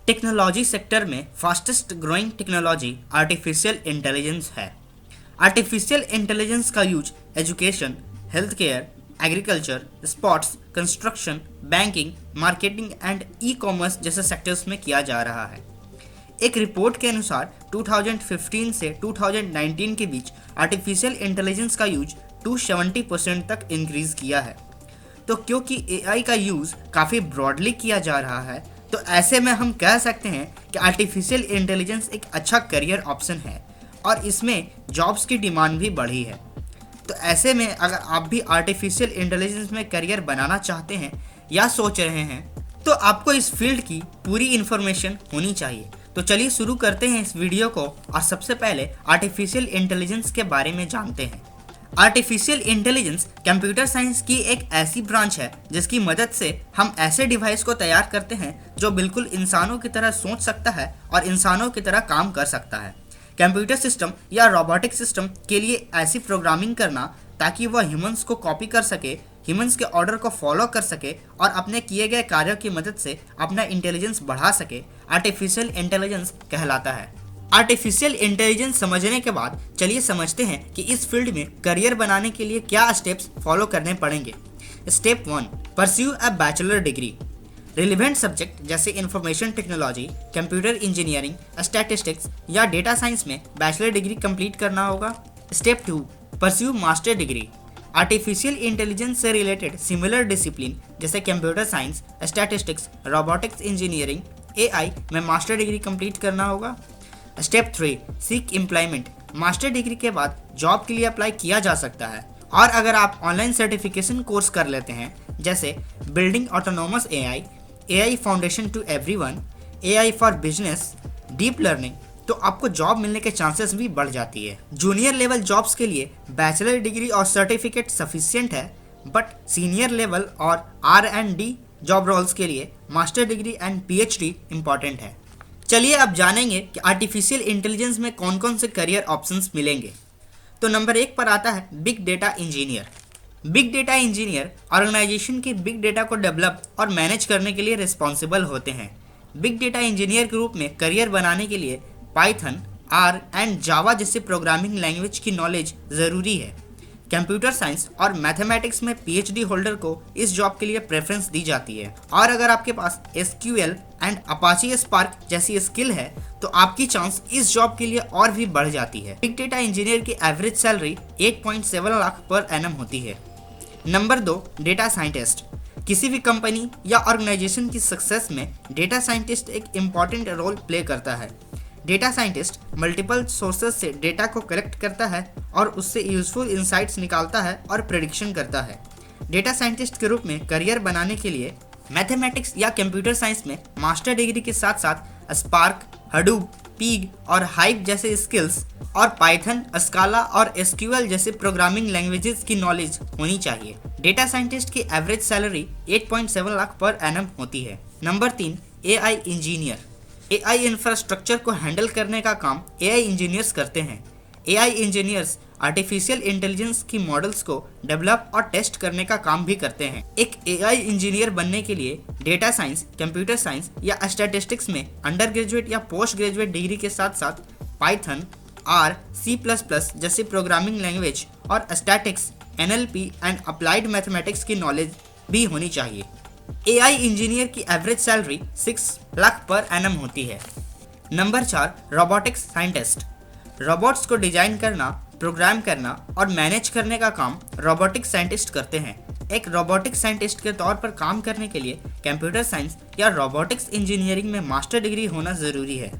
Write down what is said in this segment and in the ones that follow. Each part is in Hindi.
टेक्नोलॉजी सेक्टर में fastest growing technology artificial intelligence है। आर्टिफिशियल इंटेलिजेंस का use education, health care, agriculture, sports, construction, banking, marketing and e commerce जैसे सेक्टर्स में किया जा रहा है। एक रिपोर्ट के अनुसार 2015 से 2019 के बीच आर्टिफिशियल इंटेलिजेंस का यूज 270% तक इंक्रीज किया है। तो क्योंकि एआई का यूज़ काफ़ी ब्रॉडली किया जा रहा है, तो ऐसे में हम कह सकते हैं कि आर्टिफिशियल इंटेलिजेंस एक अच्छा करियर ऑप्शन है और इसमें जॉब्स की डिमांड भी बढ़ी है। तो ऐसे में अगर आप भी आर्टिफिशियल इंटेलिजेंस में करियर बनाना चाहते हैं या सोच रहे हैं, तो आपको इस फील्ड की पूरी इन्फॉर्मेशन होनी चाहिए। तो चलिए शुरू करते हैं इस वीडियो को और सबसे पहले आर्टिफिशियल इंटेलिजेंस के बारे में जानते हैं। आर्टिफिशियल इंटेलिजेंस कंप्यूटर साइंस की एक ऐसी ब्रांच है जिसकी मदद से हम ऐसे डिवाइस को तैयार करते हैं जो बिल्कुल इंसानों की तरह सोच सकता है और इंसानों की तरह काम कर सकता है। कंप्यूटर सिस्टम या रोबोटिक सिस्टम के लिए ऐसी प्रोग्रामिंग करना ताकि वह ह्यूमंस को कॉपी कर सके, ह्यूमंस के ऑर्डर को फॉलो कर सके और अपने किए गए कार्यों की मदद से अपना इंटेलिजेंस बढ़ा सके, आर्टिफिशियल इंटेलिजेंस कहलाता है। आर्टिफिशियल इंटेलिजेंस समझने के बाद चलिए समझते हैं कि इस फील्ड में करियर बनाने के लिए क्या स्टेप्स फॉलो करने पड़ेंगे। Step 1, pursue a bachelor degree. Relevant subject जैसे information technology, computer engineering, statistics या डेटा साइंस में बैचलर डिग्री कंप्लीट करना होगा। Step 2, pursue master degree. Artificial intelligence से रिलेटेड सिमिलर डिसिप्लिन जैसे computer science, statistics, robotics engineering, AI में मास्टर डिग्री कंप्लीट करना होगा। Step 3, seek employment. Master degree के बाद जॉब के लिए अप्लाई किया जा सकता है और अगर आप ऑनलाइन सर्टिफिकेशन कोर्स कर लेते हैं जैसे building autonomous AI, AI foundation to everyone, AI for business, deep learning, तो आपको जॉब मिलने के चांसेस भी बढ़ जाती है। जूनियर लेवल जॉब्स के लिए बैचलर डिग्री और सर्टिफिकेट सफिशिएंट है, बट सीनियर लेवल और R&D जॉब रोल्स के लिए master degree and PhD important है। चलिए अब जानेंगे कि आर्टिफिशियल इंटेलिजेंस में कौन कौन से करियर ऑप्शंस मिलेंगे। तो नंबर 1 पर आता है big data engineer. Big data engineer organisation के बिग डेटा को डेवलप और मैनेज करने के लिए रिस्पॉन्सिबल होते हैं। बिग डेटा इंजीनियर के रूप में करियर बनाने के लिए पाइथन, R एंड जावा जैसे प्रोग्रामिंग लैंग्वेज की नॉलेज ज़रूरी है। कंप्यूटर साइंस और मैथमेटिक्स में PhD होल्डर को इस जॉब के लिए प्रेफरेंस दी जाती है और अगर आपके पास SQL एंड अपाची स्पार्क जैसी स्किल है तो आपकी चांस इस जॉब के लिए और भी बढ़ जाती है। बिग डेटा इंजीनियर की average salary 8.7 lakh per annum होती है। Number 2, data scientist. किसी भी कंपनी या ऑर्गेनाइजेशन की सक्सेस में डेटा साइंटिस्ट एक इम्पॉर्टेंट रोल प्ले करता है। डेटा साइंटिस्ट मल्टीपल सोर्सेज से डेटा को कलेक्ट करता है और उससे यूजफुल इंसाइट्स निकालता है और प्रेडिक्शन करता है। डेटा साइंटिस्ट के रूप में करियर बनाने के लिए मैथमेटिक्स या कंप्यूटर साइंस में मास्टर डिग्री के साथ साथ स्पार्क, हडूप, पीग और हाइव जैसे स्किल्स और पाइथन, स्काला और SQL जैसे प्रोग्रामिंग लैंग्वेजेस की नॉलेज होनी चाहिए। डेटा साइंटिस्ट की average salary 8.7 lakh per annum होती है। Number 3, AI engineer. AI infrastructure को हैंडल करने का काम AI इंजीनियर्स करते हैं। AI इंजीनियर्स आर्टिफिशियल इंटेलिजेंस की मॉडल्स को डेवलप और टेस्ट करने का काम भी करते हैं। एक AI इंजीनियर बनने के लिए डेटा साइंस, कंप्यूटर साइंस या स्टैटिस्टिक्स में अंडर ग्रेजुएट या पोस्ट ग्रेजुएट डिग्री के साथ साथ पाइथन, R, C++ जैसे प्रोग्रामिंग लैंग्वेज और statics, NLP and applied mathematics की नॉलेज भी होनी चाहिए। AI इंजीनियर की average salary 6 lakh per annum होती है। Number 4, robotics scientist. रोबोट्स को डिजाइन करना, प्रोग्राम करना और मैनेज करने का काम रोबोटिक्स साइंटिस्ट करते हैं। एक रोबोटिक्स साइंटिस्ट के तौर पर काम करने के लिए कंप्यूटर साइंस या रोबोटिक्स इंजीनियरिंग में मास्टर डिग्री होना ज़रूरी है।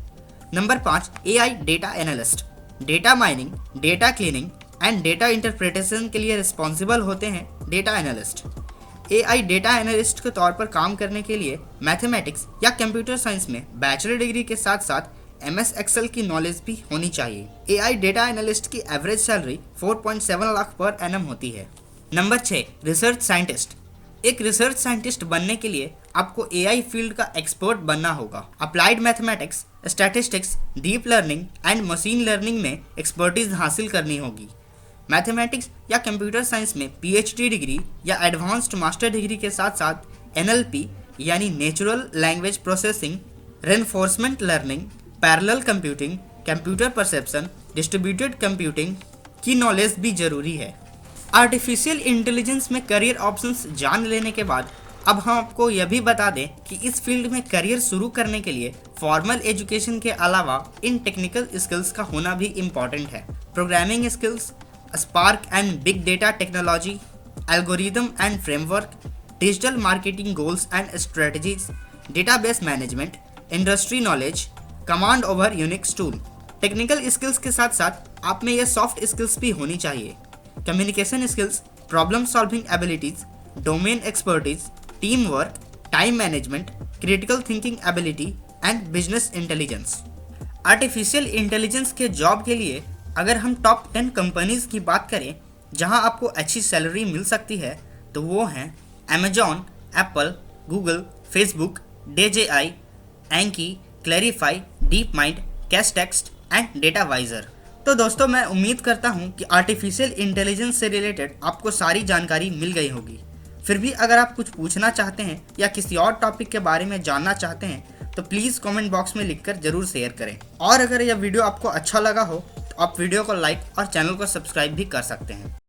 Number 5, AI data analyst. Data mining, data cleaning and data interpretation के लिए रिस्पॉन्सिबल होते हैं data analyst. AI data analyst के तौर पर काम करने के लिए मैथमेटिक्स या कंप्यूटर साइंस में बैचलर डिग्री के साथ साथ MS Excel की नॉलेज भी होनी चाहिए। AI डेटा एनालिस्ट की average salary 4.7 lakh per annum होती है। Number 6, research scientist. एक रिसर्च साइंटिस्ट बनने के लिए आपको AI फील्ड का एक्सपर्ट बनना होगा। Applied mathematics, statistics, deep learning and machine learning में एक्सपर्टीज हासिल करनी होगी। मैथमेटिक्स या कंप्यूटर साइंस में PhD डिग्री या एडवांस्ड मास्टर डिग्री के साथ साथ NLP यानी natural language processing reinforcement learning, parallel computing, computer perception, distributed computing की नॉलेज भी जरूरी है। आर्टिफिशियल इंटेलिजेंस में करियर ऑप्शंस जान लेने के बाद अब हम आपको यह भी बता दें कि इस फील्ड में करियर शुरू करने के लिए फॉर्मल एजुकेशन के अलावा इन टेक्निकल स्किल्स का होना भी इम्पॉर्टेंट है। Programming skills, spark and big data technology, algorithm and framework, digital marketing goals and strategies, database management, industry knowledge, command over Unix tool. Technical skills के साथ साथ आप में यह सॉफ्ट स्किल्स भी होनी चाहिए। Communication skills, problem solving abilities, domain expertise, team work, time management, critical thinking ability and business intelligence. Artificial intelligence के जॉब के लिए अगर हम टॉप 10 कंपनीज की बात करें जहां आपको अच्छी सैलरी मिल सकती है तो वो हैं Amazon, Apple, Google, Facebook, DJI, Anki, Clarifai, DeepMind, Casetext and DataVisor. तो दोस्तों मैं उम्मीद करता हूं कि आर्टिफिशियल इंटेलिजेंस से रिलेटेड आपको सारी जानकारी मिल गई होगी। फिर भी अगर आप कुछ पूछना चाहते हैं या किसी और टॉपिक के बारे में जानना चाहते हैं तो प्लीज़ कमेंट बॉक्स में लिखकर जरूर शेयर करें। और अगर यह वीडियो आपको अच्छा लगा हो तो आप वीडियो को लाइक और चैनल को सब्सक्राइब भी कर सकते हैं।